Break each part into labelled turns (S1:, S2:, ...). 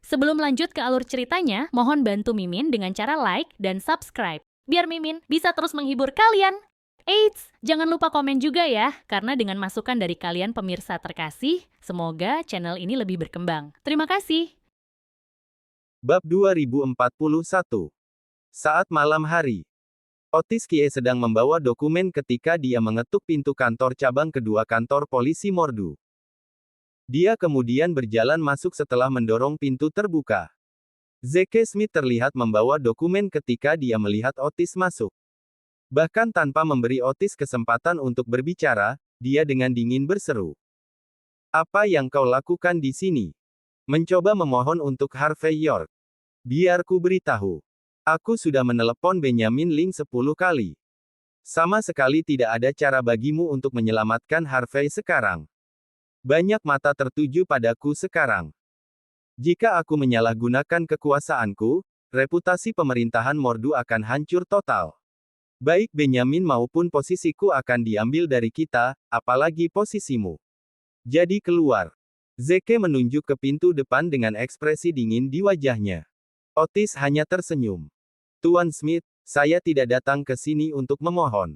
S1: Sebelum lanjut ke alur ceritanya, mohon bantu Mimin dengan cara like dan subscribe, biar Mimin bisa terus menghibur kalian. Eits, jangan lupa komen juga ya, karena dengan masukan dari kalian pemirsa terkasih, semoga channel ini lebih berkembang. Terima kasih.
S2: Bab 2041. Saat malam hari. Otis Kie sedang membawa dokumen ketika dia mengetuk pintu kantor cabang kedua kantor polisi Mordu. Dia kemudian berjalan masuk setelah mendorong pintu terbuka. Zeke Smith terlihat membawa dokumen ketika dia melihat Otis masuk. Bahkan tanpa memberi Otis kesempatan untuk berbicara, dia dengan dingin berseru. "Apa yang kau lakukan di sini?" "Mencoba memohon untuk Harvey York. Biar ku beritahu. Aku sudah menelepon Benjamin Ling 10 kali. Sama sekali tidak ada cara bagimu untuk menyelamatkan Harvey sekarang. Banyak mata tertuju padaku sekarang. Jika aku menyalahgunakan kekuasaanku, reputasi pemerintahan Mordu akan hancur total. Baik Benjamin maupun posisiku akan diambil dari kita, apalagi posisimu. Jadi keluar." Zeke menunjuk ke pintu depan dengan ekspresi dingin di wajahnya. Otis hanya tersenyum. "Tuan Smith, saya tidak datang ke sini untuk memohon.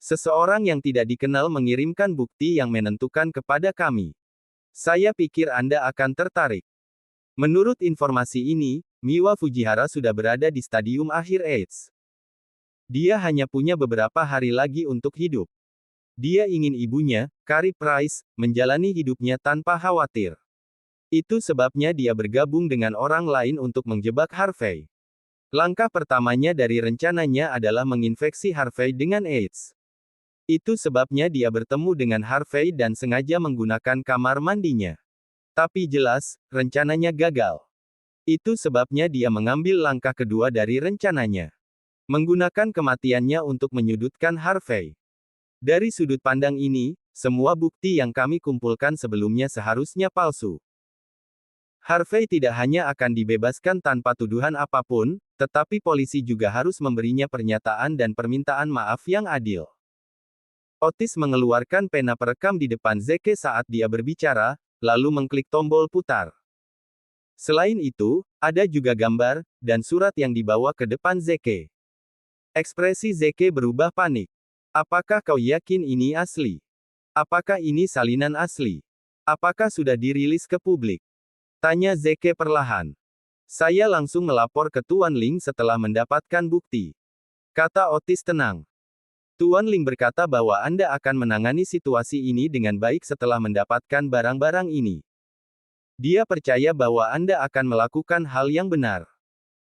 S2: Seseorang yang tidak dikenal mengirimkan bukti yang menentukan kepada kami. Saya pikir Anda akan tertarik. Menurut informasi ini, Miwa Fujihara sudah berada di stadium akhir AIDS. Dia hanya punya beberapa hari lagi untuk hidup. Dia ingin ibunya, Carrie Price, menjalani hidupnya tanpa khawatir. Itu sebabnya dia bergabung dengan orang lain untuk menjebak Harvey. Langkah pertamanya dari rencananya adalah menginfeksi Harvey dengan AIDS. Itu sebabnya dia bertemu dengan Harvey dan sengaja menggunakan kamar mandinya. Tapi jelas, rencananya gagal. Itu sebabnya dia mengambil langkah kedua dari rencananya. Menggunakan kematiannya untuk menyudutkan Harvey. Dari sudut pandang ini, semua bukti yang kami kumpulkan sebelumnya seharusnya palsu. Harvey tidak hanya akan dibebaskan tanpa tuduhan apapun, tetapi polisi juga harus memberinya pernyataan dan permintaan maaf yang adil. Otis mengeluarkan pena perekam di depan Zeke saat dia berbicara, lalu mengklik tombol putar. Selain itu, ada juga gambar dan surat yang dibawa ke depan Zeke. Ekspresi Zeke berubah panik. "Apakah kau yakin ini asli? Apakah ini salinan asli? Apakah sudah dirilis ke publik?" tanya Zeke perlahan. "Saya langsung melapor ke Tuan Ling setelah mendapatkan bukti," kata Otis tenang. "Tuan Ling berkata bahwa Anda akan menangani situasi ini dengan baik setelah mendapatkan barang-barang ini. Dia percaya bahwa Anda akan melakukan hal yang benar."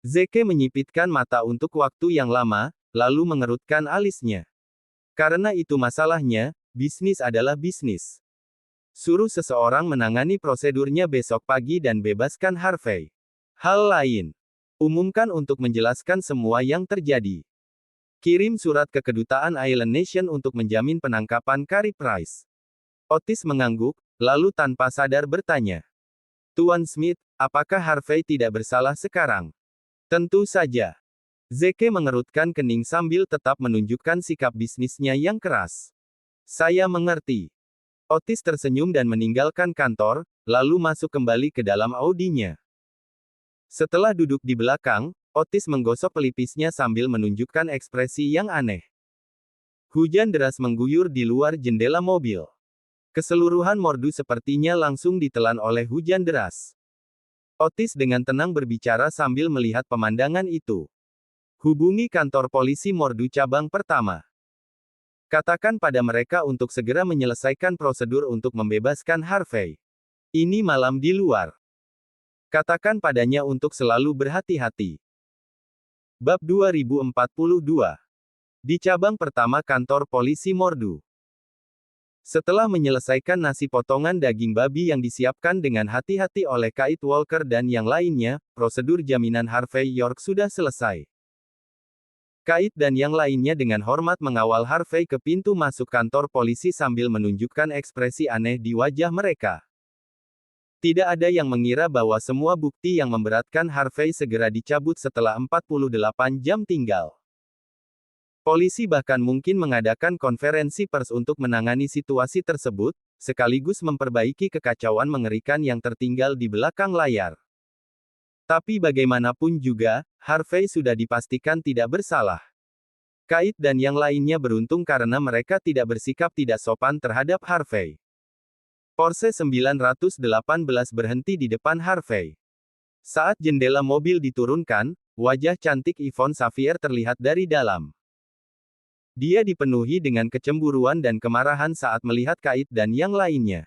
S2: Zeke menyipitkan mata untuk waktu yang lama, lalu mengerutkan alisnya. "Karena itu masalahnya, bisnis adalah bisnis. Suruh seseorang menangani prosedurnya besok pagi dan bebaskan Harvey. Hal lain, umumkan untuk menjelaskan semua yang terjadi. Kirim surat ke kedutaan Island Nation untuk menjamin penangkapan Carrie Price." Otis mengangguk, lalu tanpa sadar bertanya. "Tuan Smith, apakah Harvey tidak bersalah sekarang?" "Tentu saja." Zeke mengerutkan kening sambil tetap menunjukkan sikap bisnisnya yang keras. "Saya mengerti." Otis tersenyum dan meninggalkan kantor, lalu masuk kembali ke dalam Audinya. Setelah duduk di belakang, Otis menggosok pelipisnya sambil menunjukkan ekspresi yang aneh. Hujan deras mengguyur di luar jendela mobil. Keseluruhan Mordu sepertinya langsung ditelan oleh hujan deras. Otis dengan tenang berbicara sambil melihat pemandangan itu. "Hubungi kantor polisi Mordu cabang pertama. Katakan pada mereka untuk segera menyelesaikan prosedur untuk membebaskan Harvey. Ini malam di luar. Katakan padanya untuk selalu berhati-hati." Bab 2042. Di cabang pertama kantor polisi Mordu. Setelah menyelesaikan nasi potongan daging babi yang disiapkan dengan hati-hati oleh Kate Walker dan yang lainnya, prosedur jaminan Harvey York sudah selesai. Kate dan yang lainnya dengan hormat mengawal Harvey ke pintu masuk kantor polisi sambil menunjukkan ekspresi aneh di wajah mereka. Tidak ada yang mengira bahwa semua bukti yang memberatkan Harvey segera dicabut setelah 48 jam tinggal. Polisi bahkan mungkin mengadakan konferensi pers untuk menangani situasi tersebut, sekaligus memperbaiki kekacauan mengerikan yang tertinggal di belakang layar. Tapi bagaimanapun juga, Harvey sudah dipastikan tidak bersalah. Kate dan yang lainnya beruntung karena mereka tidak bersikap tidak sopan terhadap Harvey. Porsche 918 berhenti di depan Harvey. Saat jendela mobil diturunkan, wajah cantik Yvonne Xavier terlihat dari dalam. Dia dipenuhi dengan kecemburuan dan kemarahan saat melihat Kate dan yang lainnya.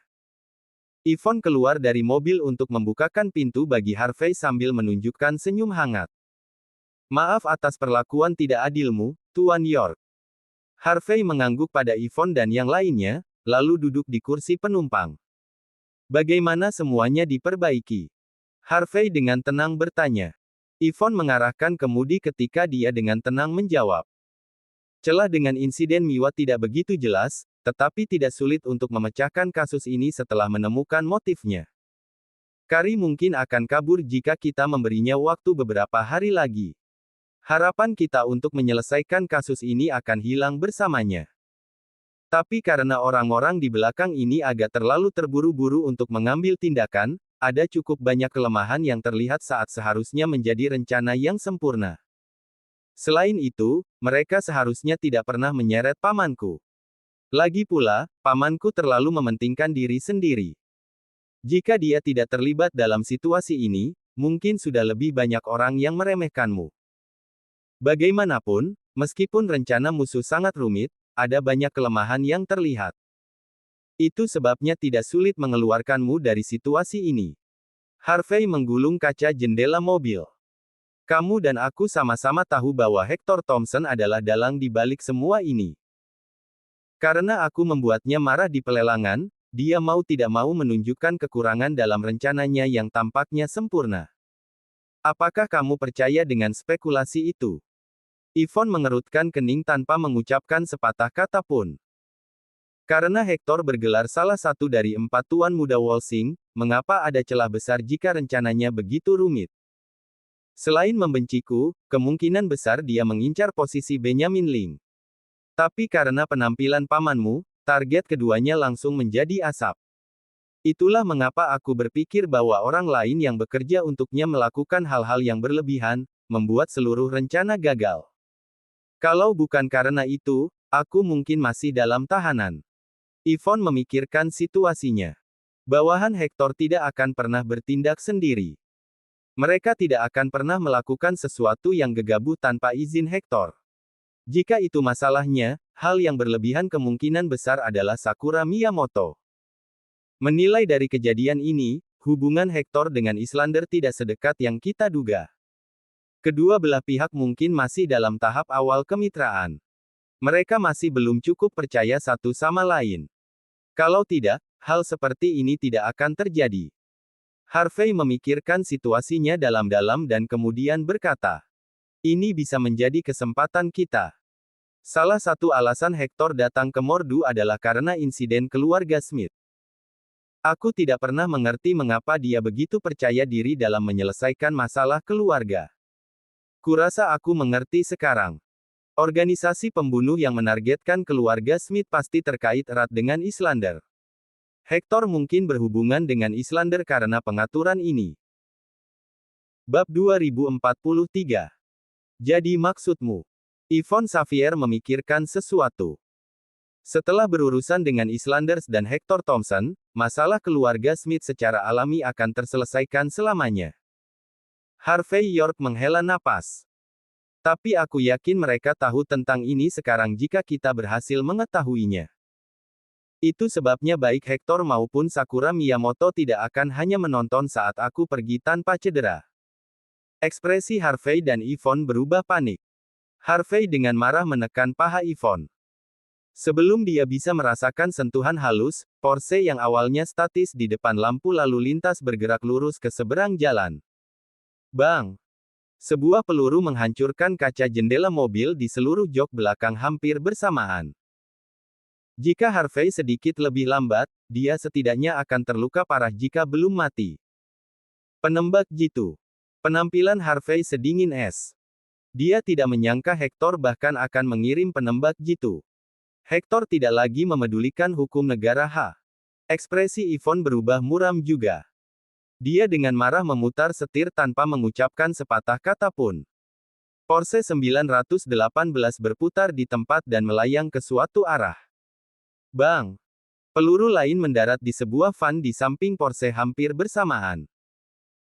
S2: Yvonne keluar dari mobil untuk membukakan pintu bagi Harvey sambil menunjukkan senyum hangat. Maaf atas perlakuan tidak adilmu, Tuan York. Harvey mengangguk pada Yvonne dan yang lainnya, lalu duduk di kursi penumpang. Bagaimana semuanya diperbaiki? Harvey dengan tenang bertanya. Yvonne mengarahkan kemudi ketika dia dengan tenang menjawab. Celah dengan insiden Miwa tidak begitu jelas, tetapi tidak sulit untuk memecahkan kasus ini setelah menemukan motifnya. Kari mungkin akan kabur jika kita memberinya waktu beberapa hari lagi. Harapan kita untuk menyelesaikan kasus ini akan hilang bersamanya. Tapi karena orang-orang di belakang ini agak terlalu terburu-buru untuk mengambil tindakan, ada cukup banyak kelemahan yang terlihat saat seharusnya menjadi rencana yang sempurna. Selain itu, mereka seharusnya tidak pernah menyeret pamanku. Lagi pula, pamanku terlalu mementingkan diri sendiri. Jika dia tidak terlibat dalam situasi ini, mungkin sudah lebih banyak orang yang meremehkanmu. Bagaimanapun, meskipun rencana musuh sangat rumit, ada banyak kelemahan yang terlihat. Itu sebabnya tidak sulit mengeluarkanmu dari situasi ini. Harvey menggulung kaca jendela mobil. Kamu dan aku sama-sama tahu bahwa Hector Thompson adalah dalang di balik semua ini. Karena aku membuatnya marah di pelelangan, dia mau tidak mau menunjukkan kekurangan dalam rencananya yang tampaknya sempurna. Apakah kamu percaya dengan spekulasi itu? Yvonne mengerutkan kening tanpa mengucapkan sepatah kata pun. Karena Hector bergelar salah satu dari 4 tuan muda Walsing, mengapa ada celah besar jika rencananya begitu rumit? Selain membenciku, kemungkinan besar dia mengincar posisi Benjamin Ling. Tapi karena penampilan pamanmu, target keduanya langsung menjadi asap. Itulah mengapa aku berpikir bahwa orang lain yang bekerja untuknya melakukan hal-hal yang berlebihan, membuat seluruh rencana gagal. Kalau bukan karena itu, aku mungkin masih dalam tahanan. Yvonne memikirkan situasinya. Bawahan Hector tidak akan pernah bertindak sendiri. Mereka tidak akan pernah melakukan sesuatu yang gegabah tanpa izin Hector. Jika itu masalahnya, hal yang berlebihan kemungkinan besar adalah Sakura Miyamoto. Menilai dari kejadian ini, hubungan Hector dengan Islander tidak sedekat yang kita duga. Kedua belah pihak mungkin masih dalam tahap awal kemitraan. Mereka masih belum cukup percaya satu sama lain. Kalau tidak, hal seperti ini tidak akan terjadi. Harvey memikirkan situasinya dalam-dalam dan kemudian berkata, ini bisa menjadi kesempatan kita. Salah satu alasan Hector datang ke Mordu adalah karena insiden keluarga Smith. Aku tidak pernah mengerti mengapa dia begitu percaya diri dalam menyelesaikan masalah keluarga. Kurasa aku mengerti sekarang. Organisasi pembunuh yang menargetkan keluarga Smith pasti terkait erat dengan Islander. Hector mungkin berhubungan dengan Islander karena pengaturan ini. Bab 2043. Jadi maksudmu? Yvonne Xavier memikirkan sesuatu. Setelah berurusan dengan Islanders dan Hector Thompson, masalah keluarga Smith secara alami akan terselesaikan selamanya. Harvey York menghela napas. Tapi aku yakin mereka tahu tentang ini sekarang jika kita berhasil mengetahuinya. Itu sebabnya baik Hector maupun Sakura Miyamoto tidak akan hanya menonton saat aku pergi tanpa cedera. Ekspresi Harvey dan Yvonne berubah panik. Harvey dengan marah menekan paha Yvonne. Sebelum dia bisa merasakan sentuhan halus, Porsche yang awalnya statis di depan lampu lalu lintas bergerak lurus ke seberang jalan. Bang! Sebuah peluru menghancurkan kaca jendela mobil di seluruh jok belakang hampir bersamaan. Jika Harvey sedikit lebih lambat, dia setidaknya akan terluka parah jika belum mati. Penembak jitu. Penampilan Harvey sedingin es. Dia tidak menyangka Hector bahkan akan mengirim penembak jitu. Hector tidak lagi memedulikan hukum negara H. Ekspresi Yvonne berubah muram juga. Dia dengan marah memutar setir tanpa mengucapkan sepatah kata pun. Porsche 918 berputar di tempat dan melayang ke suatu arah. Bang! Peluru lain mendarat di sebuah van di samping Porsche hampir bersamaan.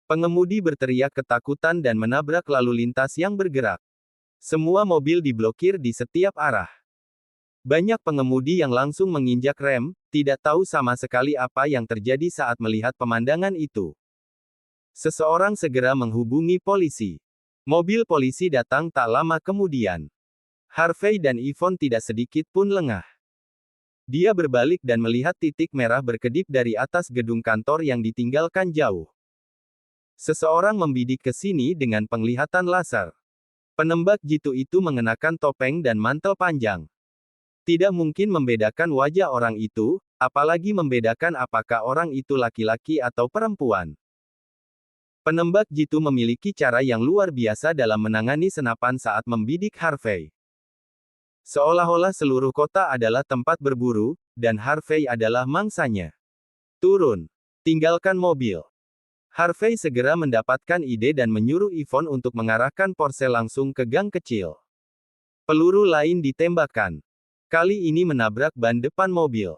S2: Pengemudi berteriak ketakutan dan menabrak lalu lintas yang bergerak. Semua mobil diblokir di setiap arah. Banyak pengemudi yang langsung menginjak rem, tidak tahu sama sekali apa yang terjadi saat melihat pemandangan itu. Seseorang segera menghubungi polisi. Mobil polisi datang tak lama kemudian. Harvey dan Yvonne tidak sedikit pun lengah. Dia berbalik dan melihat titik merah berkedip dari atas gedung kantor yang ditinggalkan jauh. Seseorang membidik ke sini dengan penglihatan laser. Penembak jitu itu mengenakan topeng dan mantel panjang. Tidak mungkin membedakan wajah orang itu, apalagi membedakan apakah orang itu laki-laki atau perempuan. Penembak jitu memiliki cara yang luar biasa dalam menangani senapan saat membidik Harvey. Seolah-olah seluruh kota adalah tempat berburu, dan Harvey adalah mangsanya. Turun. Tinggalkan mobil. Harvey segera mendapatkan ide dan menyuruh Yvonne untuk mengarahkan Porsche langsung ke gang kecil. Peluru lain ditembakkan. Kali ini menabrak ban depan mobil.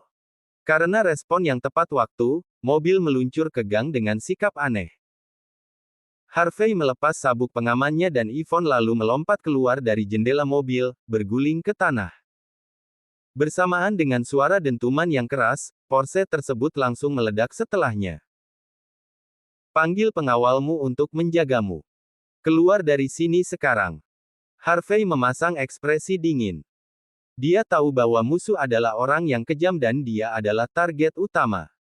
S2: Karena respon yang tepat waktu, mobil meluncur ke gang dengan sikap aneh. Harvey melepas sabuk pengamannya dan Yvonne lalu melompat keluar dari jendela mobil, berguling ke tanah. Bersamaan dengan suara dentuman yang keras, Porsche tersebut langsung meledak setelahnya. Panggil pengawalmu untuk menjagamu. Keluar dari sini sekarang. Harvey memasang ekspresi dingin. Dia tahu bahwa musuh adalah orang yang kejam dan dia adalah target utama.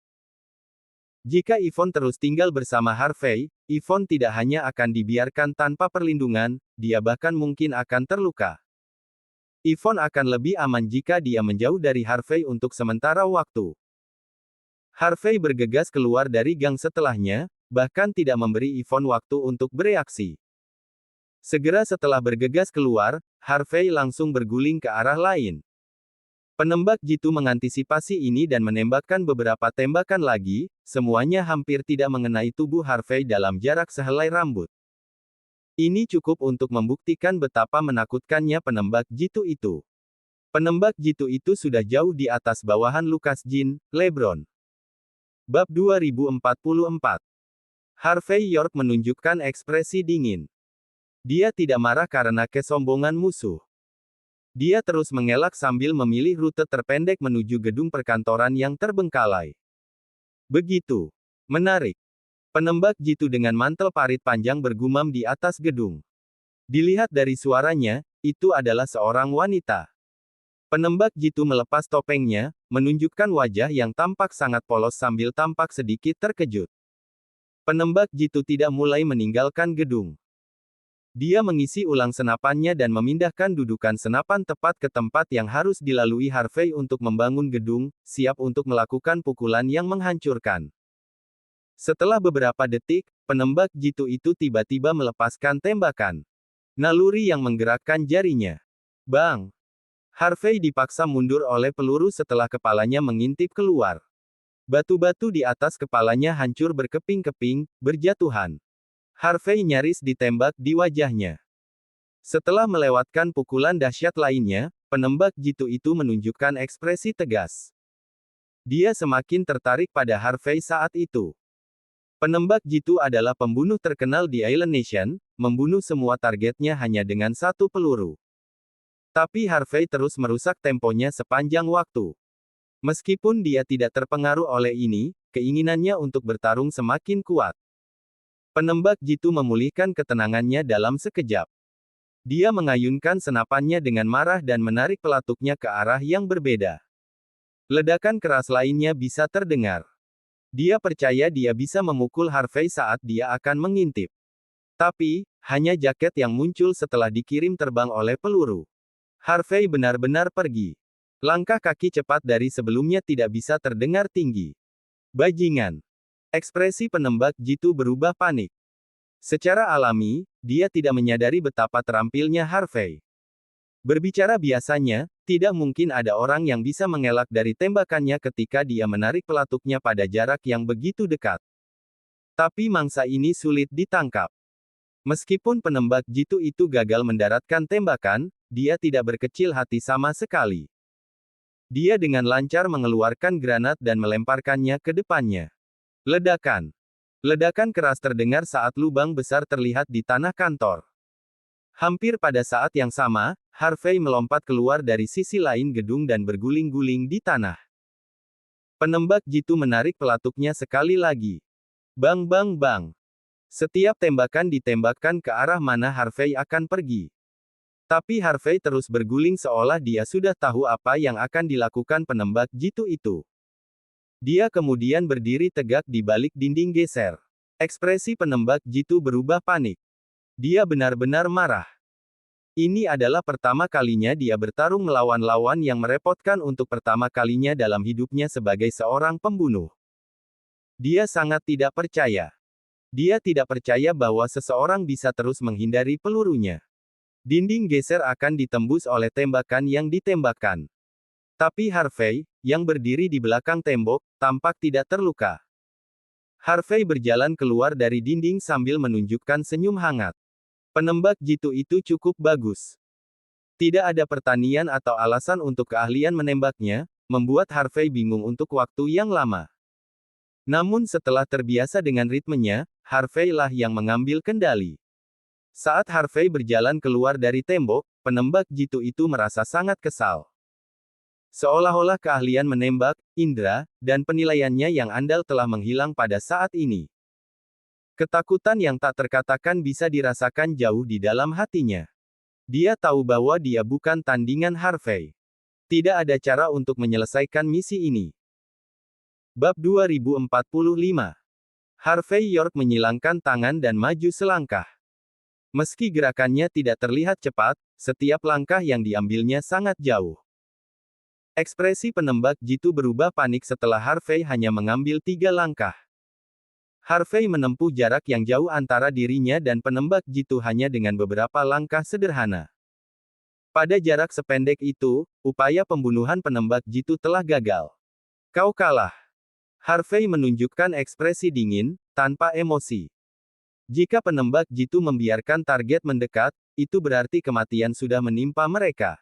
S2: Jika Yvonne terus tinggal bersama Harvey, Yvonne tidak hanya akan dibiarkan tanpa perlindungan, dia bahkan mungkin akan terluka. Yvonne akan lebih aman jika dia menjauh dari Harvey untuk sementara waktu. Harvey bergegas keluar dari gang setelahnya, bahkan tidak memberi Yvonne waktu untuk bereaksi. Segera setelah bergegas keluar, Harvey langsung berguling ke arah lain. Penembak jitu mengantisipasi ini dan menembakkan beberapa tembakan lagi, semuanya hampir tidak mengenai tubuh Harvey dalam jarak sehelai rambut. Ini cukup untuk membuktikan betapa menakutkannya penembak jitu itu. Penembak jitu itu sudah jauh di atas bawahan Lucas Jean, LeBron. Bab 2044. Harvey York menunjukkan ekspresi dingin. Dia tidak marah karena kesombongan musuh. Dia terus mengelak sambil memilih rute terpendek menuju gedung perkantoran yang terbengkalai. Begitu. Menarik. Penembak jitu dengan mantel parit panjang bergumam di atas gedung. Dilihat dari suaranya, itu adalah seorang wanita. Penembak jitu melepas topengnya, menunjukkan wajah yang tampak sangat polos sambil tampak sedikit terkejut. Penembak jitu tidak mulai meninggalkan gedung. Dia mengisi ulang senapannya dan memindahkan dudukan senapan tepat ke tempat yang harus dilalui Harvey untuk membangun gedung, siap untuk melakukan pukulan yang menghancurkan. Setelah beberapa detik, penembak jitu itu tiba-tiba melepaskan tembakan. Naluri yang menggerakkan jarinya. Bang! Harvey dipaksa mundur oleh peluru setelah kepalanya mengintip keluar. Batu-batu di atas kepalanya hancur berkeping-keping, berjatuhan. Harvey nyaris ditembak di wajahnya. Setelah melewatkan pukulan dahsyat lainnya, penembak jitu itu menunjukkan ekspresi tegas. Dia semakin tertarik pada Harvey saat itu. Penembak jitu adalah pembunuh terkenal di Island Nation, membunuh semua targetnya hanya dengan satu peluru. Tapi Harvey terus merusak temponya sepanjang waktu. Meskipun dia tidak terpengaruh oleh ini, keinginannya untuk bertarung semakin kuat. Penembak jitu memulihkan ketenangannya dalam sekejap. Dia mengayunkan senapannya dengan marah dan menarik pelatuknya ke arah yang berbeda. Ledakan keras lainnya bisa terdengar. Dia percaya dia bisa memukul Harvey saat dia akan mengintip. Tapi, hanya jaket yang muncul setelah dikirim terbang oleh peluru. Harvey benar-benar pergi. Langkah kaki cepat dari sebelumnya tidak bisa terdengar tinggi. Bajingan. Ekspresi penembak jitu berubah panik. Secara alami, dia tidak menyadari betapa terampilnya Harvey. Berbicara biasanya, tidak mungkin ada orang yang bisa mengelak dari tembakannya ketika dia menarik pelatuknya pada jarak yang begitu dekat. Tapi mangsa ini sulit ditangkap. Meskipun penembak jitu itu gagal mendaratkan tembakan, dia tidak berkecil hati sama sekali. Dia dengan lancar mengeluarkan granat dan melemparkannya ke depannya. Ledakan. Ledakan keras terdengar saat lubang besar terlihat di tanah kantor. Hampir pada saat yang sama, Harvey melompat keluar dari sisi lain gedung dan berguling-guling di tanah. Penembak jitu menarik pelatuknya sekali lagi. Bang bang bang. Setiap tembakan ditembakkan ke arah mana Harvey akan pergi. Tapi Harvey terus berguling seolah dia sudah tahu apa yang akan dilakukan penembak jitu itu. Dia kemudian berdiri tegak di balik dinding geser. Ekspresi penembak jitu berubah panik. Dia benar-benar marah. Ini adalah pertama kalinya dia bertarung melawan lawan yang merepotkan untuk pertama kalinya dalam hidupnya sebagai seorang pembunuh. Dia sangat tidak percaya. Dia tidak percaya bahwa seseorang bisa terus menghindari pelurunya. Dinding geser akan ditembus oleh tembakan yang ditembakkan. Tapi Harvey, yang berdiri di belakang tembok, tampak tidak terluka. Harvey berjalan keluar dari dinding sambil menunjukkan senyum hangat. Penembak jitu itu cukup bagus. Tidak ada pertanian atau alasan untuk keahlian menembaknya, membuat Harvey bingung untuk waktu yang lama. Namun setelah terbiasa dengan ritmenya, Harvey lah yang mengambil kendali. Saat Harvey berjalan keluar dari tembok, penembak jitu itu merasa sangat kesal. Seolah-olah keahlian menembak, indera, dan penilaiannya yang andal telah menghilang pada saat ini. Ketakutan yang tak terkatakan bisa dirasakan jauh di dalam hatinya. Dia tahu bahwa dia bukan tandingan Harvey. Tidak ada cara untuk menyelesaikan misi ini. Bab 2045. Harvey York menyilangkan tangan dan maju selangkah. Meski gerakannya tidak terlihat cepat, setiap langkah yang diambilnya sangat jauh. Ekspresi penembak jitu berubah panik setelah Harvey hanya mengambil 3 langkah. Harvey menempuh jarak yang jauh antara dirinya dan penembak jitu hanya dengan beberapa langkah sederhana. Pada jarak sependek itu, upaya pembunuhan penembak jitu telah gagal. Kau kalah. Harvey menunjukkan ekspresi dingin, tanpa emosi. Jika penembak jitu membiarkan target mendekat, itu berarti kematian sudah menimpa mereka.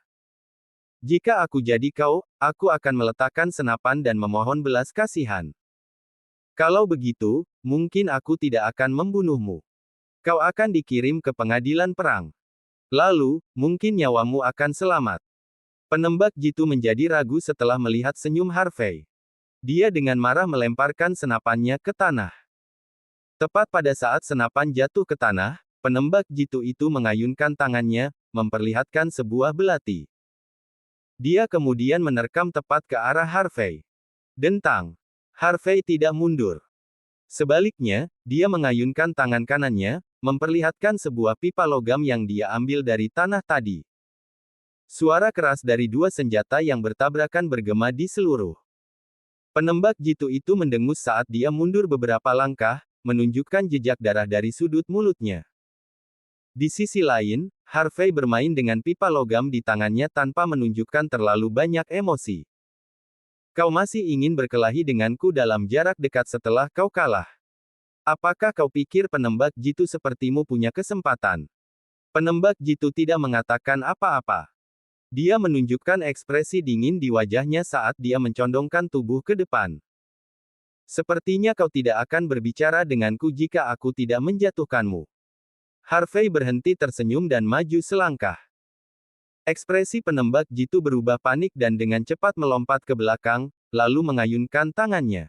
S2: Jika aku jadi kau, aku akan meletakkan senapan dan memohon belas kasihan. Kalau begitu, mungkin aku tidak akan membunuhmu. Kau akan dikirim ke pengadilan perang. Lalu, mungkin nyawamu akan selamat. Penembak jitu menjadi ragu setelah melihat senyum Harvey. Dia dengan marah melemparkan senapannya ke tanah. Tepat pada saat senapan jatuh ke tanah, penembak jitu itu mengayunkan tangannya, memperlihatkan sebuah belati. Dia kemudian menerkam tepat ke arah Harvey. Dentang. Harvey tidak mundur. Sebaliknya, dia mengayunkan tangan kanannya, memperlihatkan sebuah pipa logam yang dia ambil dari tanah tadi. Suara keras dari 2 senjata yang bertabrakan bergema di seluruh. Penembak jitu itu mendengus saat dia mundur beberapa langkah, menunjukkan jejak darah dari sudut mulutnya. Di sisi lain, Harvey bermain dengan pipa logam di tangannya tanpa menunjukkan terlalu banyak emosi. Kau masih ingin berkelahi denganku dalam jarak dekat setelah kau kalah. Apakah kau pikir penembak jitu sepertimu punya kesempatan? Penembak jitu tidak mengatakan apa-apa. Dia menunjukkan ekspresi dingin di wajahnya saat dia mencondongkan tubuh ke depan. Sepertinya kau tidak akan berbicara denganku jika aku tidak menjatuhkanmu. Harvey berhenti tersenyum dan maju selangkah. Ekspresi penembak jitu berubah panik dan dengan cepat melompat ke belakang, lalu mengayunkan tangannya.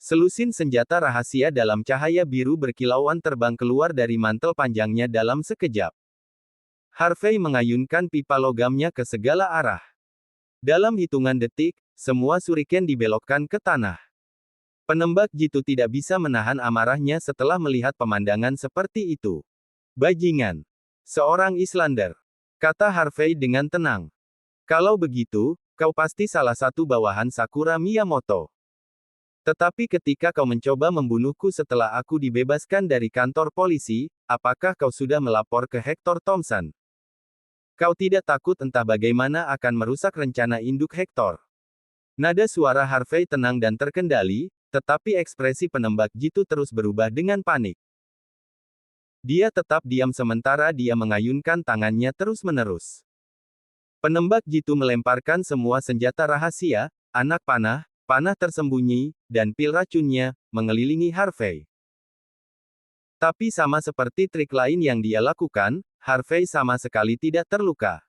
S2: Selusin senjata rahasia dalam cahaya biru berkilauan terbang keluar dari mantel panjangnya dalam sekejap. Harvey mengayunkan pipa logamnya ke segala arah. Dalam hitungan detik, semua suriken dibelokkan ke tanah. Penembak jitu tidak bisa menahan amarahnya setelah melihat pemandangan seperti itu. Bajingan. Seorang Islander. Kata Harvey dengan tenang. Kalau begitu, kau pasti salah satu bawahan Sakura Miyamoto. Tetapi ketika kau mencoba membunuhku setelah aku dibebaskan dari kantor polisi, apakah kau sudah melapor ke Hector Thompson? Kau tidak takut entah bagaimana akan merusak rencana induk Hector? Nada suara Harvey tenang dan terkendali, tetapi ekspresi penembak jitu terus berubah dengan panik. Dia tetap diam sementara dia mengayunkan tangannya terus-menerus. Penembak jitu melemparkan semua senjata rahasia, anak panah, panah tersembunyi, dan pil racunnya, mengelilingi Harvey. Tapi sama seperti trik lain yang dia lakukan, Harvey sama sekali tidak terluka.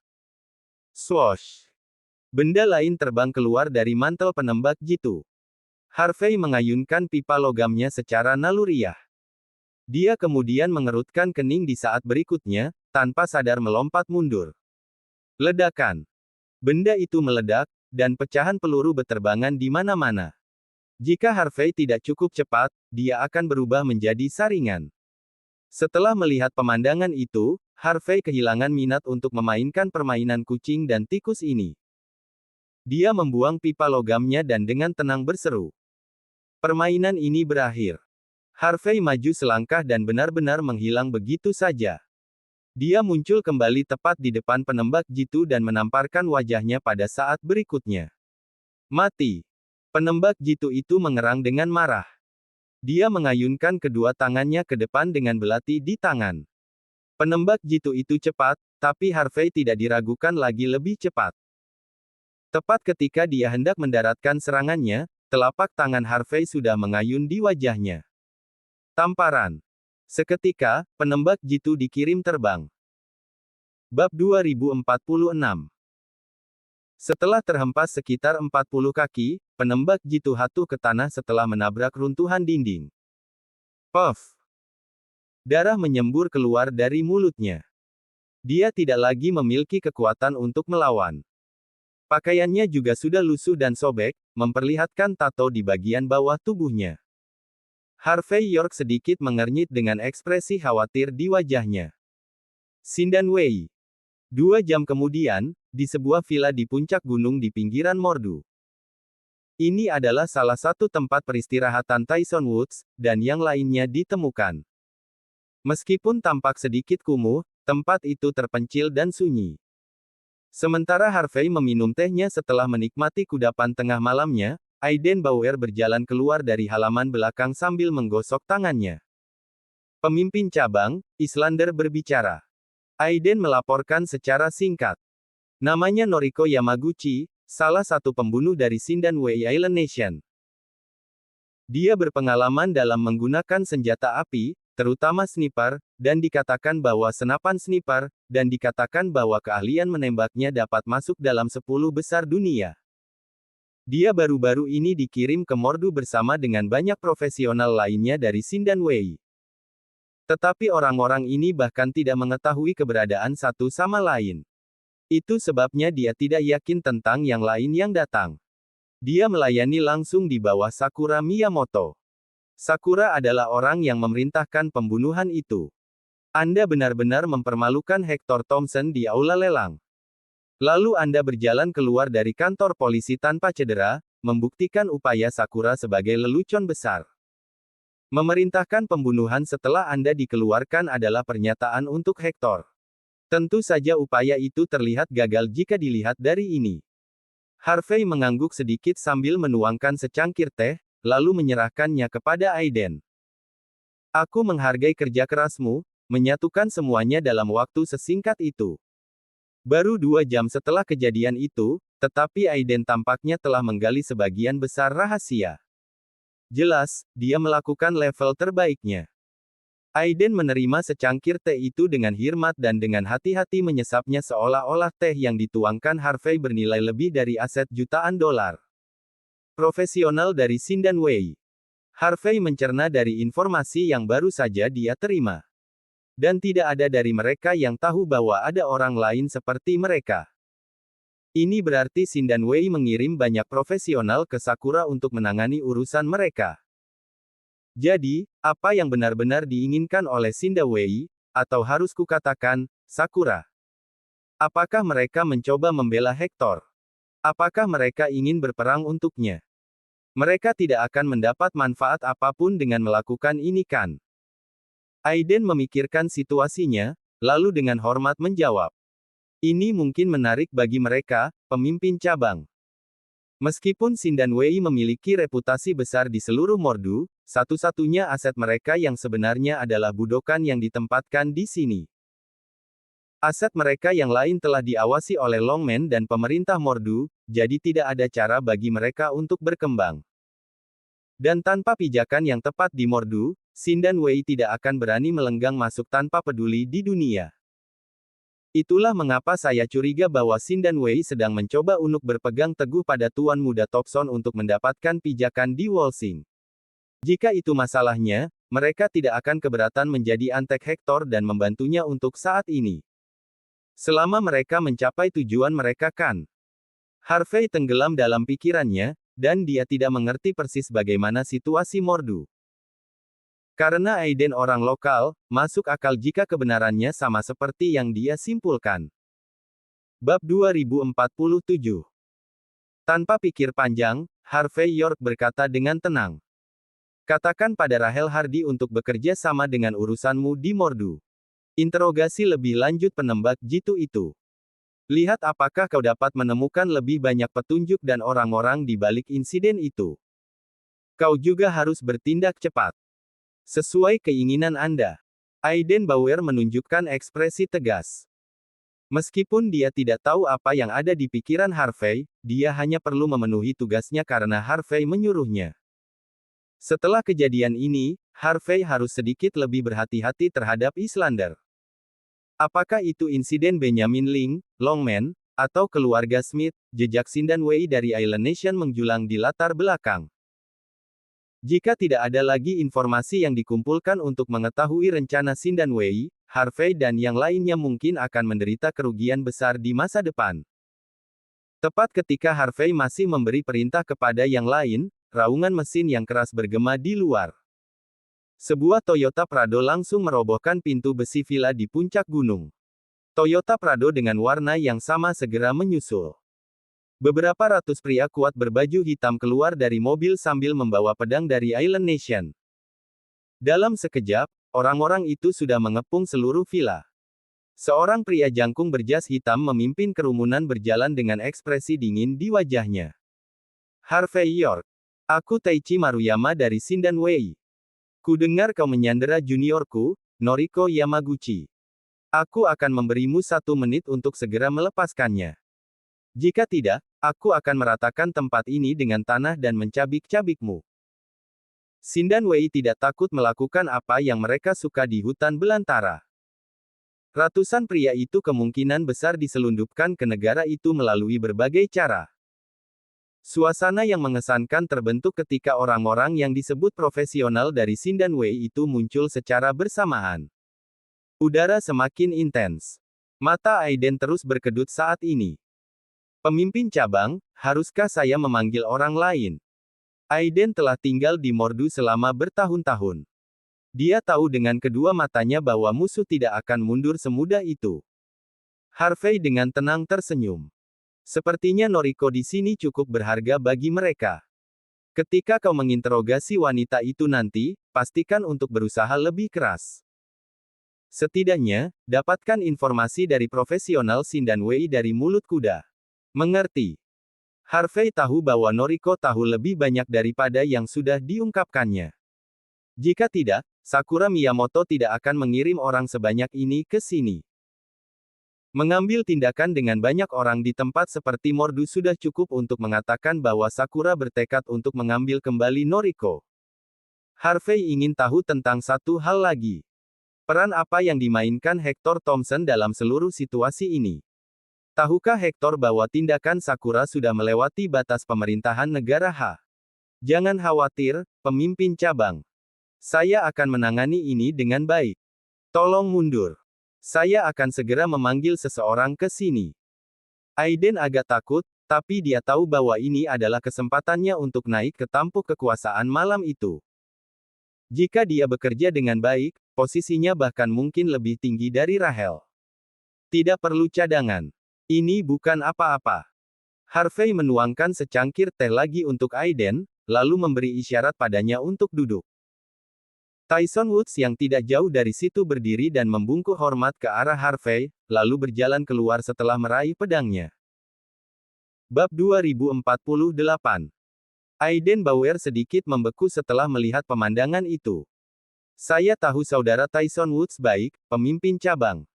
S2: Swoosh! Benda lain terbang keluar dari mantel penembak jitu. Harvey mengayunkan pipa logamnya secara naluriah. Dia kemudian mengerutkan kening di saat berikutnya, tanpa sadar melompat mundur. Ledakan. Benda itu meledak, dan pecahan peluru beterbangan di mana-mana. Jika Harvey tidak cukup cepat, dia akan berubah menjadi saringan. Setelah melihat pemandangan itu, Harvey kehilangan minat untuk memainkan permainan kucing dan tikus ini. Dia membuang pipa logamnya dan dengan tenang berseru. Permainan ini berakhir. Harvey maju selangkah dan benar-benar menghilang begitu saja. Dia muncul kembali tepat di depan penembak jitu dan menamparkan wajahnya pada saat berikutnya. Mati. Penembak jitu itu mengerang dengan marah. Dia mengayunkan kedua tangannya ke depan dengan belati di tangan. Penembak jitu itu cepat, tapi Harvey tidak diragukan lagi lebih cepat. Tepat ketika dia hendak mendaratkan serangannya, telapak tangan Harvey sudah mengayun di wajahnya. Tamparan. Seketika, penembak jitu dikirim terbang. Bab 2046. Setelah terhempas sekitar 40 kaki, penembak jitu jatuh ke tanah setelah menabrak runtuhan dinding. Puff! Darah menyembur keluar dari mulutnya. Dia tidak lagi memiliki kekuatan untuk melawan. Pakaiannya juga sudah lusuh dan sobek, memperlihatkan tato di bagian bawah tubuhnya. Harvey York sedikit mengernyit dengan ekspresi khawatir di wajahnya. Sindan Wei. 2 jam kemudian, di sebuah villa di puncak gunung di pinggiran Mordu. Ini adalah salah satu tempat peristirahatan Tyson Woods, dan yang lainnya ditemukan. Meskipun tampak sedikit kumuh, tempat itu terpencil dan sunyi. Sementara Harvey meminum tehnya setelah menikmati kudapan tengah malamnya, Aiden Bauer berjalan keluar dari halaman belakang sambil menggosok tangannya. Pemimpin cabang, Islander berbicara. Aiden melaporkan secara singkat. Namanya Noriko Yamaguchi, salah satu pembunuh dari Sindan Wei Island Nation. Dia berpengalaman dalam menggunakan senjata api, terutama sniper, dan dikatakan bahwa senapan sniper, dan dikatakan bahwa keahlian menembaknya dapat masuk dalam 10 besar dunia. Dia baru-baru ini dikirim ke Mordu bersama dengan banyak profesional lainnya dari Sindan Wei. Tetapi orang-orang ini bahkan tidak mengetahui keberadaan satu sama lain. Itu sebabnya dia tidak yakin tentang yang lain yang datang. Dia melayani langsung di bawah Sakura Miyamoto. Sakura adalah orang yang memerintahkan pembunuhan itu. Anda benar-benar mempermalukan Hector Thompson di aula lelang. Lalu Anda berjalan keluar dari kantor polisi tanpa cedera, membuktikan upaya Sakura sebagai lelucon besar. Memerintahkan pembunuhan setelah Anda dikeluarkan adalah pernyataan untuk Hector. Tentu saja upaya itu terlihat gagal jika dilihat dari ini. Harvey mengangguk sedikit sambil menuangkan secangkir teh, lalu menyerahkannya kepada Aiden. Aku menghargai kerja kerasmu, menyatukan semuanya dalam waktu sesingkat itu. Baru 2 jam setelah kejadian itu, tetapi Aiden tampaknya telah menggali sebagian besar rahasia. Jelas, dia melakukan level terbaiknya. Aiden menerima secangkir teh itu dengan hormat dan dengan hati-hati menyesapnya seolah-olah teh yang dituangkan Harvey bernilai lebih dari aset jutaan dolar. Profesional dari Sindan Wei. Harvey mencerna dari informasi yang baru saja dia terima. Dan tidak ada dari mereka yang tahu bahwa ada orang lain seperti mereka. Ini berarti Sindan Wei mengirim banyak profesional ke Sakura untuk menangani urusan mereka. Jadi, apa yang benar-benar diinginkan oleh Sindan Wei, atau harus kukatakan, Sakura? Apakah mereka mencoba membela Hector? Apakah mereka ingin berperang untuknya? Mereka tidak akan mendapat manfaat apapun dengan melakukan ini kan? Aiden memikirkan situasinya, lalu dengan hormat menjawab. Ini mungkin menarik bagi mereka, pemimpin cabang. Meskipun Xin dan Wei memiliki reputasi besar di seluruh Mordu, satu-satunya aset mereka yang sebenarnya adalah budokan yang ditempatkan di sini. Aset mereka yang lain telah diawasi oleh Longmen dan pemerintah Mordu, jadi tidak ada cara bagi mereka untuk berkembang. Dan tanpa pijakan yang tepat di Mordu, Xin dan Wei tidak akan berani melenggang masuk tanpa peduli di dunia. Itulah mengapa saya curiga bahwa Xin dan Wei sedang mencoba untuk berpegang teguh pada Tuan Muda Topson untuk mendapatkan pijakan di Wolsing. Jika itu masalahnya, mereka tidak akan keberatan menjadi antek Hector dan membantunya untuk saat ini. Selama mereka mencapai tujuan mereka kan. Harvey tenggelam dalam pikirannya, dan dia tidak mengerti persis bagaimana situasi Mordu. Karena Aiden orang lokal, masuk akal jika kebenarannya sama seperti yang dia simpulkan. Bab 2047. Tanpa pikir panjang, Harvey York berkata dengan tenang. Katakan pada Rahel Hardy untuk bekerja sama dengan urusanmu di Mordu. Interogasi lebih lanjut penembak jitu itu. Lihat apakah kau dapat menemukan lebih banyak petunjuk dan orang-orang di balik insiden itu. Kau juga harus bertindak cepat. Sesuai keinginan Anda. Aiden Bauer menunjukkan ekspresi tegas. Meskipun dia tidak tahu apa yang ada di pikiran Harvey, dia hanya perlu memenuhi tugasnya karena Harvey menyuruhnya. Setelah kejadian ini, Harvey harus sedikit lebih berhati-hati terhadap Islander. Apakah itu insiden Benjamin Ling, Longman, atau keluarga Smith, jejak Xin dan Wei dari Island Nation menjulang di latar belakang. Jika tidak ada lagi informasi yang dikumpulkan untuk mengetahui rencana Xin dan Wei, Harvey dan yang lainnya mungkin akan menderita kerugian besar di masa depan. Tepat ketika Harvey masih memberi perintah kepada yang lain, raungan mesin yang keras bergema di luar. Sebuah Toyota Prado langsung merobohkan pintu besi villa di puncak gunung. Toyota Prado dengan warna yang sama segera menyusul. Beberapa ratus pria kuat berbaju hitam keluar dari mobil sambil membawa pedang dari Island Nation. Dalam sekejap, orang-orang itu sudah mengepung seluruh villa. Seorang pria jangkung berjas hitam memimpin kerumunan berjalan dengan ekspresi dingin di wajahnya. Harvey York. Aku Taichi Maruyama dari Xin dan Wei. Ku dengar kau menyandera juniorku, Noriko Yamaguchi. Aku akan memberimu 1 menit untuk segera melepaskannya. Jika tidak, aku akan meratakan tempat ini dengan tanah dan mencabik-cabikmu. Xin dan Wei tidak takut melakukan apa yang mereka suka di hutan belantara. Ratusan pria itu kemungkinan besar diselundupkan ke negara itu melalui berbagai cara. Suasana yang mengesankan terbentuk ketika orang-orang yang disebut profesional dari Xin dan Wei itu muncul secara bersamaan. Udara semakin intens. Mata Aiden terus berkedut saat ini. Pemimpin cabang, haruskah saya memanggil orang lain? Aiden telah tinggal di Mordu selama bertahun-tahun. Dia tahu dengan kedua matanya bahwa musuh tidak akan mundur semudah itu. Harvey dengan tenang tersenyum. Sepertinya Noriko di sini cukup berharga bagi mereka. Ketika kau menginterogasi wanita itu nanti, pastikan untuk berusaha lebih keras. Setidaknya, dapatkan informasi dari profesional Xin dan Wei dari mulut kuda. Mengerti. Harvey tahu bahwa Noriko tahu lebih banyak daripada yang sudah diungkapkannya. Jika tidak, Sakura Miyamoto tidak akan mengirim orang sebanyak ini ke sini. Mengambil tindakan dengan banyak orang di tempat seperti Mordu sudah cukup untuk mengatakan bahwa Sakura bertekad untuk mengambil kembali Noriko. Harvey ingin tahu tentang satu hal lagi. Peran apa yang dimainkan Hector Thompson dalam seluruh situasi ini? Tahukah Hector bahwa tindakan Sakura sudah melewati batas pemerintahan negara H? Jangan khawatir, pemimpin cabang. Saya akan menangani ini dengan baik. Tolong mundur. Saya akan segera memanggil seseorang ke sini. Aiden agak takut, tapi dia tahu bahwa ini adalah kesempatannya untuk naik ke tampuk kekuasaan malam itu. Jika dia bekerja dengan baik, posisinya bahkan mungkin lebih tinggi dari Rahel. Tidak perlu cadangan. Ini bukan apa-apa. Harvey menuangkan secangkir teh lagi untuk Aiden, lalu memberi isyarat padanya untuk duduk. Tyson Woods yang tidak jauh dari situ berdiri dan membungkuk hormat ke arah Harvey, lalu berjalan keluar setelah meraih pedangnya. Bab 2048. Aiden Bauer sedikit membeku setelah melihat pemandangan itu. Saya tahu saudara Tyson Woods baik, pemimpin cabang.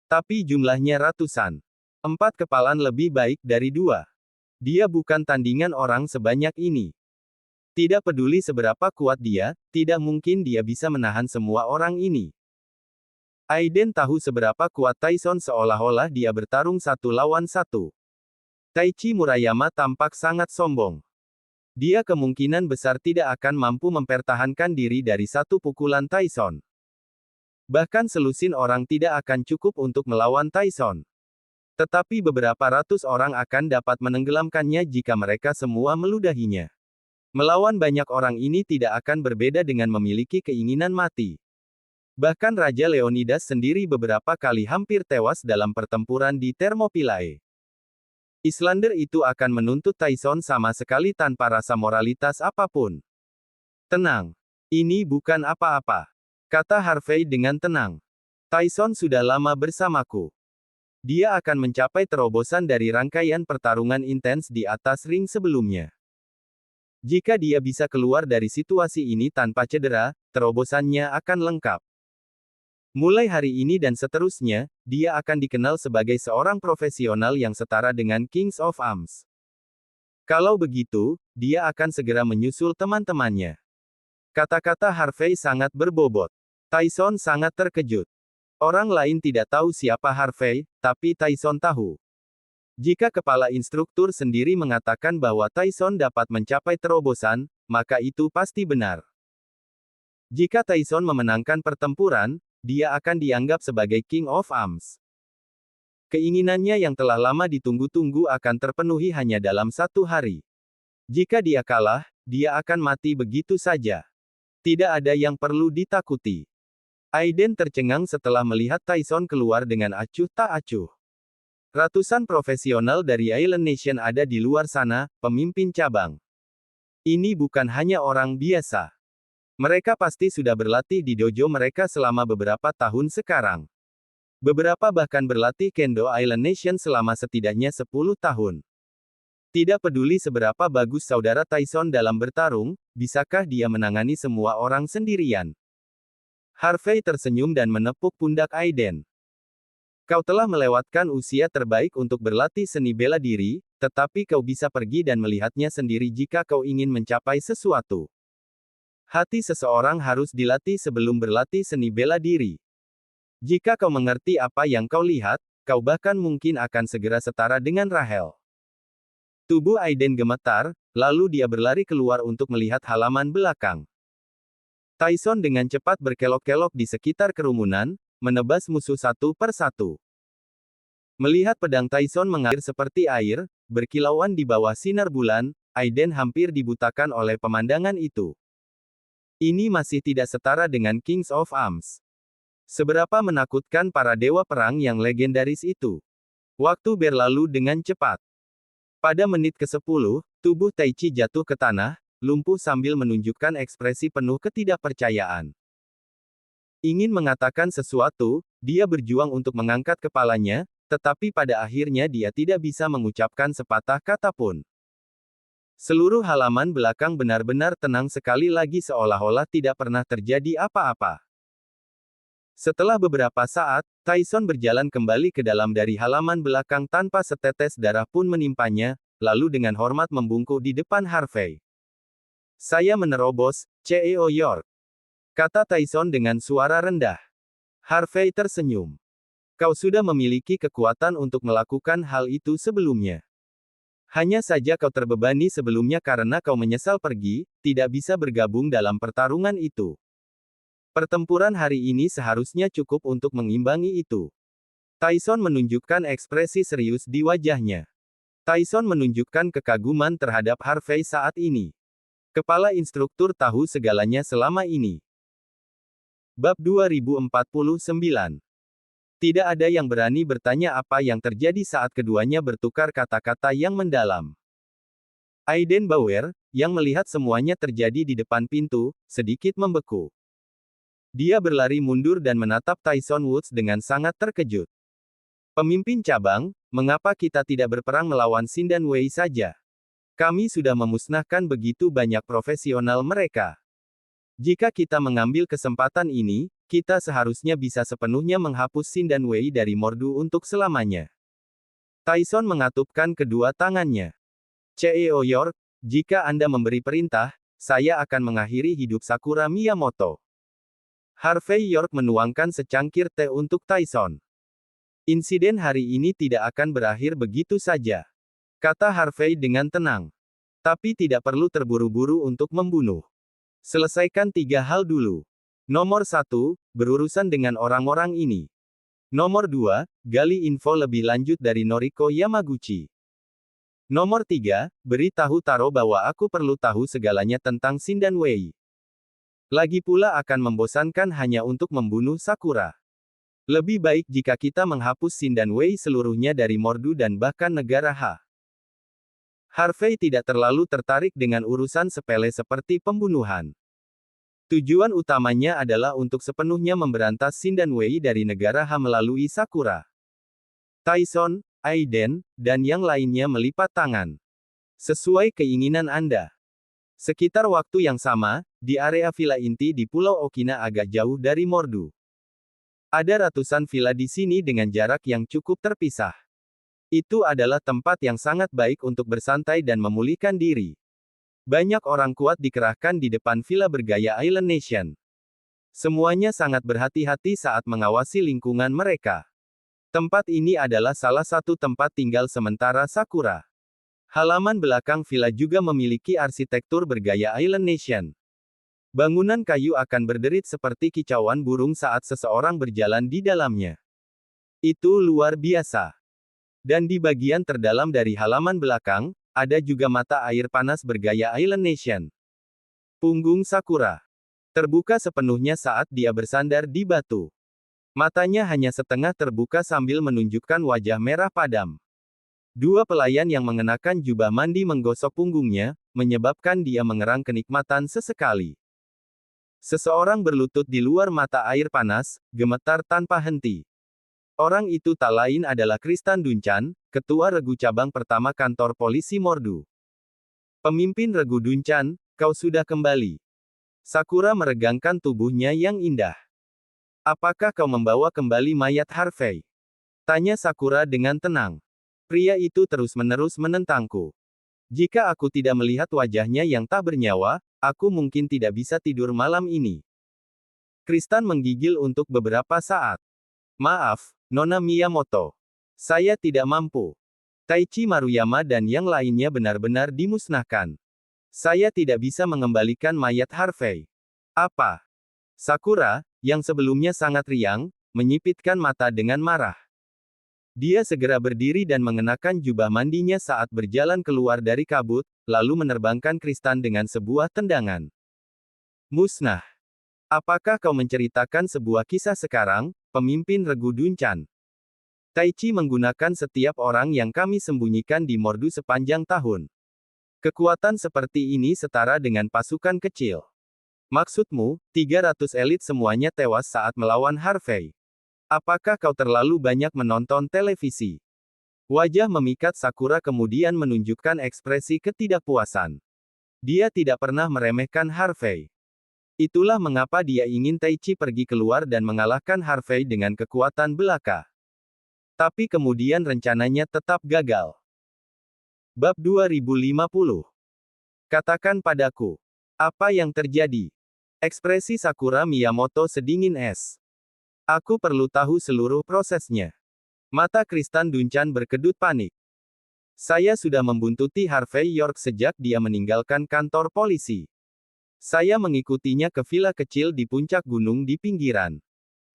S2: Tapi jumlahnya ratusan. 4 kepalan lebih baik dari 2. Dia bukan tandingan orang sebanyak ini. Tidak peduli seberapa kuat dia, tidak mungkin dia bisa menahan semua orang ini. Aiden tahu seberapa kuat Tyson seolah-olah dia bertarung 1 lawan 1. Taichi Murayama tampak sangat sombong. Dia kemungkinan besar tidak akan mampu mempertahankan diri dari 1 pukulan Tyson. Bahkan selusin orang tidak akan cukup untuk melawan Tyson. Tetapi beberapa ratus orang akan dapat menenggelamkannya jika mereka semua meludahinya. Melawan banyak orang ini tidak akan berbeda dengan memiliki keinginan mati. Bahkan Raja Leonidas sendiri beberapa kali hampir tewas dalam pertempuran di Thermopylae. Islander itu akan menuntut Tyson sama sekali tanpa rasa moralitas apapun. Tenang. Ini bukan apa-apa. Kata Harvey dengan tenang. Tyson sudah lama bersamaku. Dia akan mencapai terobosan dari rangkaian pertarungan intens di atas ring sebelumnya. Jika dia bisa keluar dari situasi ini tanpa cedera, terobosannya akan lengkap. Mulai hari ini dan seterusnya, dia akan dikenal sebagai seorang profesional yang setara dengan Kings of Arms. Kalau begitu, dia akan segera menyusul teman-temannya. Kata-kata Harvey sangat berbobot. Tyson sangat terkejut. Orang lain tidak tahu siapa Harvey, tapi Tyson tahu. Jika kepala instruktur sendiri mengatakan bahwa Tyson dapat mencapai terobosan, maka itu pasti benar. Jika Tyson memenangkan pertempuran, dia akan dianggap sebagai King of Arms. Keinginannya yang telah lama ditunggu-tunggu akan terpenuhi hanya dalam 1 hari. Jika dia kalah, dia akan mati begitu saja. Tidak ada yang perlu ditakuti. Aiden tercengang setelah melihat Tyson keluar dengan acuh tak acuh. Ratusan profesional dari Island Nation ada di luar sana, pemimpin cabang. Ini bukan hanya orang biasa. Mereka pasti sudah berlatih di dojo mereka selama beberapa tahun sekarang. Beberapa bahkan berlatih Kendo Island Nation selama setidaknya 10 tahun. Tidak peduli seberapa bagus saudara Tyson dalam bertarung, bisakah dia menangani semua orang sendirian? Harvey tersenyum dan menepuk pundak Aiden. Kau telah melewatkan usia terbaik untuk berlatih seni bela diri, tetapi kau bisa pergi dan melihatnya sendiri jika kau ingin mencapai sesuatu. Hati seseorang harus dilatih sebelum berlatih seni bela diri. Jika kau mengerti apa yang kau lihat, kau bahkan mungkin akan segera setara dengan Rahel. Tubuh Aiden gemetar, lalu dia berlari keluar untuk melihat halaman belakang. Tyson dengan cepat berkelok-kelok di sekitar kerumunan, menebas musuh 1 per 1. Melihat pedang Tyson mengalir seperti air, berkilauan di bawah sinar bulan, Aiden hampir dibutakan oleh pemandangan itu. Ini masih tidak setara dengan Kings of Arms. Seberapa menakutkan para dewa perang yang legendaris itu. Waktu berlalu dengan cepat. Pada menit ke-10, tubuh Taichi jatuh ke tanah, lumpuh sambil menunjukkan ekspresi penuh ketidakpercayaan. Ingin mengatakan sesuatu, dia berjuang untuk mengangkat kepalanya, tetapi pada akhirnya dia tidak bisa mengucapkan sepatah kata pun. Seluruh halaman belakang benar-benar tenang sekali lagi seolah-olah tidak pernah terjadi apa-apa. Setelah beberapa saat, Tyson berjalan kembali ke dalam dari halaman belakang tanpa setetes darah pun menimpanya, lalu dengan hormat membungkuk di depan Harvey. Saya menerobos, CEO York. Kata Tyson dengan suara rendah. Harvey tersenyum. Kau sudah memiliki kekuatan untuk melakukan hal itu sebelumnya. Hanya saja kau terbebani sebelumnya karena kau menyesal pergi, tidak bisa bergabung dalam pertarungan itu. Pertempuran hari ini seharusnya cukup untuk mengimbangi itu. Tyson menunjukkan ekspresi serius di wajahnya. Tyson menunjukkan kekaguman terhadap Harvey saat ini. Kepala instruktur tahu segalanya selama ini. Bab 2049. Tidak ada yang berani bertanya apa yang terjadi saat keduanya bertukar kata-kata yang mendalam. Aiden Bauer, yang melihat semuanya terjadi di depan pintu, sedikit membeku. Dia berlari mundur dan menatap Tyson Woods dengan sangat terkejut. Pemimpin cabang, mengapa kita tidak berperang melawan Xin dan Wei saja? Kami sudah memusnahkan begitu banyak profesional mereka. Jika kita mengambil kesempatan ini, kita seharusnya bisa sepenuhnya menghapus Xin dan Wei dari Mordu untuk selamanya. Tyson mengatupkan kedua tangannya. CEO York, jika Anda memberi perintah, saya akan mengakhiri hidup Sakura Miyamoto. Harvey York menuangkan secangkir teh untuk Tyson. Insiden hari ini tidak akan berakhir begitu saja, kata Harvey dengan tenang. Tapi tidak perlu terburu-buru untuk membunuh. Selesaikan 3 hal dulu. Nomor 1, berurusan dengan orang-orang ini. Nomor 2, gali info lebih lanjut dari Noriko Yamaguchi. Nomor 3, beritahu Taro bahwa aku perlu tahu segalanya tentang Xin dan Wei. Lagi pula akan membosankan hanya untuk membunuh Sakura. Lebih baik jika kita menghapus Xin dan Wei seluruhnya dari Mordu dan bahkan negara H. Harvey tidak terlalu tertarik dengan urusan sepele seperti pembunuhan. Tujuan utamanya adalah untuk sepenuhnya memberantas Xin dan Wei dari negara H melalui Sakura. Tyson, Aiden, dan yang lainnya melipat tangan. Sesuai keinginan Anda. Sekitar waktu yang sama, di area villa inti di Pulau Okina agak jauh dari Mordu. Ada ratusan villa di sini dengan jarak yang cukup terpisah. Itu adalah tempat yang sangat baik untuk bersantai dan memulihkan diri. Banyak orang kuat dikerahkan di depan villa bergaya Island Nation. Semuanya sangat berhati-hati saat mengawasi lingkungan mereka. Tempat ini adalah salah satu tempat tinggal sementara Sakura. Halaman belakang villa juga memiliki arsitektur bergaya Island Nation. Bangunan kayu akan berderit seperti kicauan burung saat seseorang berjalan di dalamnya. Itu luar biasa. Dan di bagian terdalam dari halaman belakang, ada juga mata air panas bergaya Island Nation. Punggung Sakura terbuka sepenuhnya saat dia bersandar di batu. Matanya hanya setengah terbuka sambil menunjukkan wajah merah padam. Dua pelayan yang mengenakan jubah mandi menggosok punggungnya, menyebabkan dia mengerang kenikmatan sesekali. Seseorang berlutut di luar mata air panas, gemetar tanpa henti. Orang itu tak lain adalah Kristan Duncan, Ketua Regu Cabang Pertama Kantor Polisi Mordu. Pemimpin Regu Duncan, kau sudah kembali. Sakura meregangkan tubuhnya yang indah. Apakah kau membawa kembali mayat Harvey? Tanya Sakura dengan tenang. Pria itu terus-menerus menentangku. Jika aku tidak melihat wajahnya yang tak bernyawa, aku mungkin tidak bisa tidur malam ini. Kristan menggigil untuk beberapa saat. Maaf, Nona Miyamoto. Saya tidak mampu. Taichi Maruyama dan yang lainnya benar-benar dimusnahkan. Saya tidak bisa mengembalikan mayat Harvey. Apa? Sakura, yang sebelumnya sangat riang, menyipitkan mata dengan marah. Dia segera berdiri dan mengenakan jubah mandinya saat berjalan keluar dari kabut, lalu menerbangkan Kristan dengan sebuah tendangan. Musnah. Apakah kau menceritakan sebuah kisah sekarang, pemimpin Regu Duncan? Taichi menggunakan setiap orang yang kami sembunyikan di Mordu sepanjang tahun. Kekuatan seperti ini setara dengan pasukan kecil. Maksudmu, 300 elit semuanya tewas saat melawan Harvey. Apakah kau terlalu banyak menonton televisi? Wajah memikat Sakura kemudian menunjukkan ekspresi ketidakpuasan. Dia tidak pernah meremehkan Harvey. Itulah mengapa dia ingin Taichi pergi keluar dan mengalahkan Harvey dengan kekuatan belaka. Tapi kemudian rencananya tetap gagal. Bab 2050. Katakan padaku, apa yang terjadi? Ekspresi Sakura Miyamoto sedingin es. Aku perlu tahu seluruh prosesnya. Mata Kristan Duncan berkedut panik. Saya sudah membuntuti Harvey York sejak dia meninggalkan kantor polisi. Saya mengikutinya ke villa kecil di puncak gunung di pinggiran.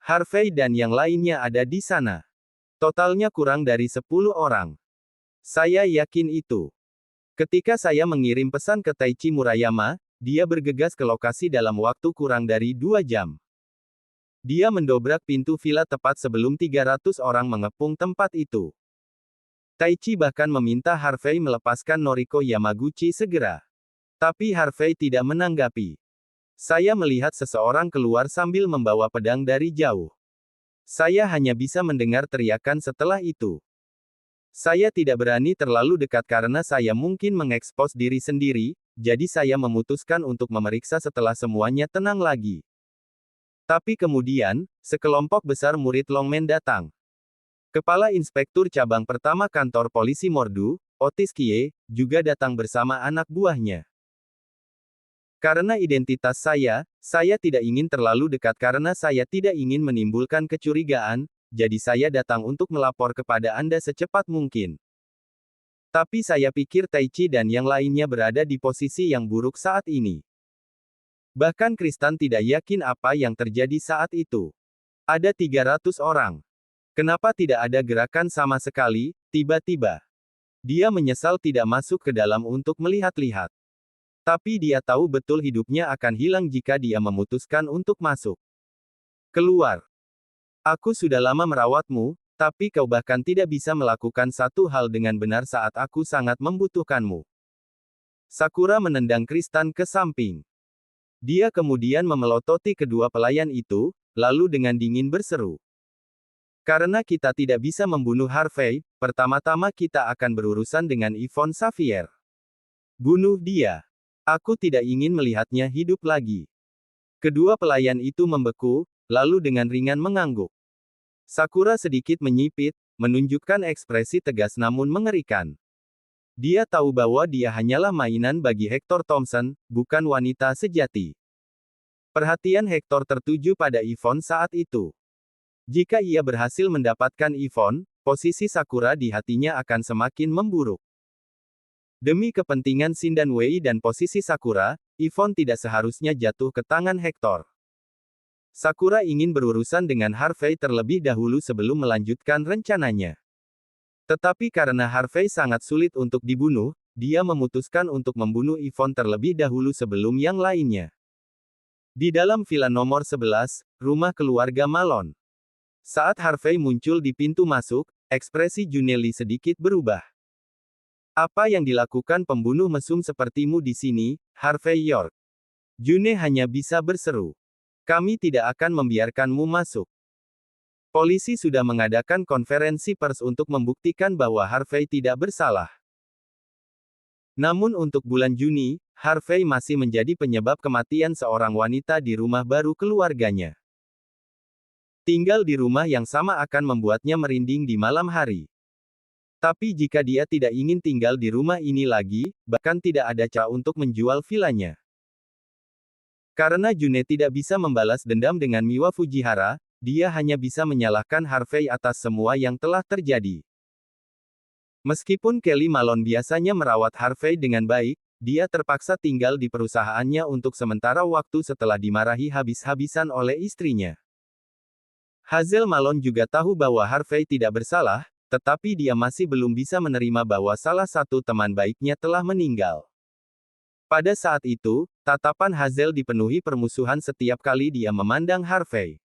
S2: Harvey dan yang lainnya ada di sana. Totalnya kurang dari 10 orang. Saya yakin itu. Ketika saya mengirim pesan ke Taichi Murayama, dia bergegas ke lokasi dalam waktu kurang dari 2 jam. Dia mendobrak pintu villa tepat sebelum 300 orang mengepung tempat itu. Taichi bahkan meminta Harvey melepaskan Noriko Yamaguchi segera. Tapi Harvey tidak menanggapi. Saya melihat seseorang keluar sambil membawa pedang dari jauh. Saya hanya bisa mendengar teriakan setelah itu. Saya tidak berani terlalu dekat karena saya mungkin mengekspos diri sendiri, jadi saya memutuskan untuk memeriksa setelah semuanya tenang lagi. Tapi kemudian, sekelompok besar murid Longmen datang. Kepala Inspektur Cabang Pertama Kantor Polisi Mordu, Otis Kie, juga datang bersama anak buahnya. Karena identitas saya tidak ingin terlalu dekat karena saya tidak ingin menimbulkan kecurigaan, jadi saya datang untuk melapor kepada Anda secepat mungkin. Tapi saya pikir Taichi dan yang lainnya berada di posisi yang buruk saat ini. Bahkan Kristen tidak yakin apa yang terjadi saat itu. Ada 300 orang. Kenapa tidak ada gerakan sama sekali, tiba-tiba? Dia menyesal tidak masuk ke dalam untuk melihat-lihat. Tapi dia tahu betul hidupnya akan hilang jika dia memutuskan untuk masuk. Keluar. Aku sudah lama merawatmu, tapi kau bahkan tidak bisa melakukan satu hal dengan benar saat aku sangat membutuhkanmu. Sakura menendang Kristen ke samping. Dia kemudian memelototi kedua pelayan itu, lalu dengan dingin berseru. Karena kita tidak bisa membunuh Harvey, pertama-tama kita akan berurusan dengan Yvonne Xavier. Bunuh dia. Aku tidak ingin melihatnya hidup lagi. Kedua pelayan itu membeku, lalu dengan ringan mengangguk. Sakura sedikit menyipit, menunjukkan ekspresi tegas namun mengerikan. Dia tahu bahwa dia hanyalah mainan bagi Hector Thompson, bukan wanita sejati. Perhatian Hector tertuju pada Yvonne saat itu. Jika ia berhasil mendapatkan Yvonne, posisi Sakura di hatinya akan semakin memburuk. Demi kepentingan Shin dan Wei dan posisi Sakura, Yvonne tidak seharusnya jatuh ke tangan Hector. Sakura ingin berurusan dengan Harvey terlebih dahulu sebelum melanjutkan rencananya. Tetapi karena Harvey sangat sulit untuk dibunuh, dia memutuskan untuk membunuh Yvonne terlebih dahulu sebelum yang lainnya. Di dalam villa nomor 11, rumah keluarga Malone. Saat Harvey muncul di pintu masuk, ekspresi Juneli sedikit berubah. Apa yang dilakukan pembunuh mesum sepertimu di sini, Harvey York? June hanya bisa berseru. Kami tidak akan membiarkanmu masuk. Polisi sudah mengadakan konferensi pers untuk membuktikan bahwa Harvey tidak bersalah. Namun untuk bulan Juni, Harvey masih menjadi penyebab kematian seorang wanita di rumah baru keluarganya. Tinggal di rumah yang sama akan membuatnya merinding di malam hari. Tapi jika dia tidak ingin tinggal di rumah ini lagi, bahkan tidak ada cara untuk menjual vilanya. Karena June tidak bisa membalas dendam dengan Miwa Fujihara, dia hanya bisa menyalahkan Harvey atas semua yang telah terjadi. Meskipun Kelly Malone biasanya merawat Harvey dengan baik, dia terpaksa tinggal di perusahaannya untuk sementara waktu setelah dimarahi habis-habisan oleh istrinya. Hazel Malone juga tahu bahwa Harvey tidak bersalah, tetapi dia masih belum bisa menerima bahwa salah satu teman baiknya telah meninggal. Pada saat itu, tatapan Hazel dipenuhi permusuhan setiap kali dia memandang Harvey.